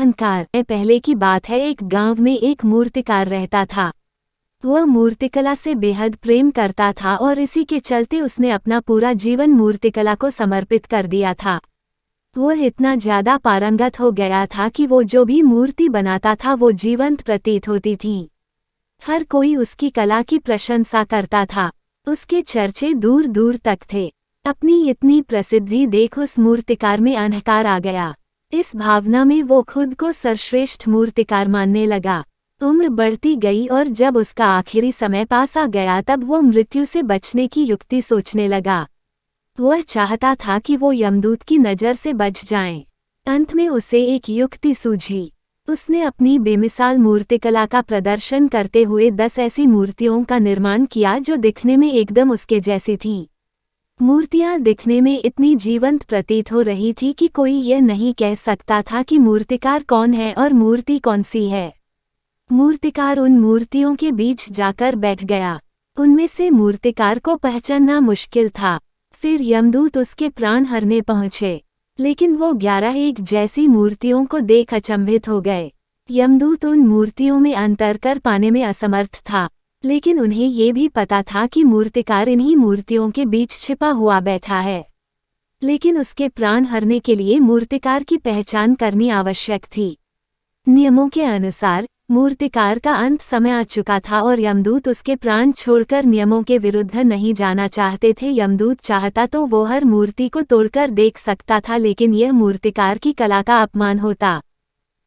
अहंकार। पहले की बात है, एक गांव में एक मूर्तिकार रहता था। वह मूर्तिकला से बेहद प्रेम करता था और इसी के चलते उसने अपना पूरा जीवन मूर्तिकला को समर्पित कर दिया था। वह इतना ज्यादा पारंगत हो गया था कि वो जो भी मूर्ति बनाता था वो जीवंत प्रतीत होती थी। हर कोई उसकी कला की प्रशंसा करता था। उसके चर्चे दूर दूर तक थे। अपनी इतनी प्रसिद्धि देख उस मूर्तिकार में अहंकार आ गया। इस भावना में वो खुद को सर्वश्रेष्ठ मूर्तिकार मानने लगा। उम्र बढ़ती गई और जब उसका आखिरी समय पास आ गया तब वो मृत्यु से बचने की युक्ति सोचने लगा। वह चाहता था कि वो यमदूत की नज़र से बच जाए। अंत में उसे एक युक्ति सूझी। उसने अपनी बेमिसाल मूर्तिकला का प्रदर्शन करते हुए 10 ऐसी मूर्तियों का निर्माण किया जो दिखने में एकदम उसके जैसी थीं। मूर्तियां दिखने में इतनी जीवंत प्रतीत हो रही थी कि कोई यह नहीं कह सकता था कि मूर्तिकार कौन है और मूर्ति कौन सी है। मूर्तिकार उन मूर्तियों के बीच जाकर बैठ गया। उनमें से मूर्तिकार को पहचानना मुश्किल था। फिर यमदूत उसके प्राण हरने पहुंचे, लेकिन वो 11 एक जैसी मूर्तियों को देख अचंभित हो गए। यमदूत उन मूर्तियों में अंतर कर पाने में असमर्थ था, लेकिन उन्हें ये भी पता था कि मूर्तिकार इन्हीं मूर्तियों के बीच छिपा हुआ बैठा है। लेकिन उसके प्राण हरने के लिए मूर्तिकार की पहचान करनी आवश्यक थी। नियमों के अनुसार मूर्तिकार का अंत समय आ चुका था और यमदूत उसके प्राण छोड़कर नियमों के विरुद्ध नहीं जाना चाहते थे। यमदूत चाहता तो वो हर मूर्ति को तोड़कर देख सकता था, लेकिन यह मूर्तिकार की कला का अपमान होता।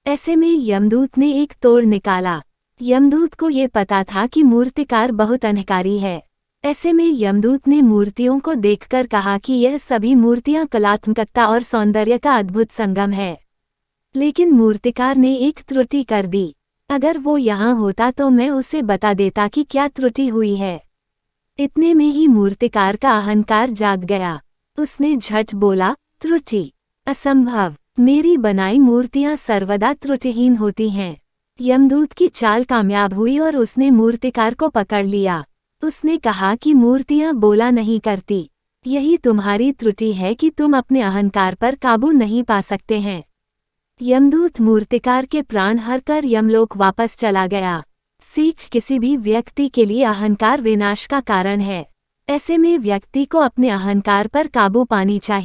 ऐसे में यमदूत ने एक तोड़ निकाला। यमदूत को ये पता था कि मूर्तिकार बहुत अहंकारी है। ऐसे में यमदूत ने मूर्तियों को देखकर कहा कि यह सभी मूर्तियां कलात्मकता और सौंदर्य का अद्भुत संगम है। लेकिन मूर्तिकार ने एक त्रुटि कर दी। अगर वो यहाँ होता तो मैं उसे बता देता कि क्या त्रुटि हुई है। इतने में ही मूर्तिकार का अहंकार जाग गया। उसने झट बोला, त्रुटि? असंभव। मेरी बनाई मूर्तियां सर्वदा त्रुटिहीन होती हैं। यमदूत की चाल कामयाब हुई और उसने मूर्तिकार को पकड़ लिया। उसने कहा कि मूर्तियां बोला नहीं करती। यही तुम्हारी त्रुटि है कि तुम अपने अहंकार पर काबू नहीं पा सकते हैं। यमदूत मूर्तिकार के प्राण हरकर यमलोक वापस चला गया। सीख, किसी भी व्यक्ति के लिए अहंकार विनाश का कारण है। ऐसे में व्यक्ति को अपने अहंकार पर काबू पानी चाहिए।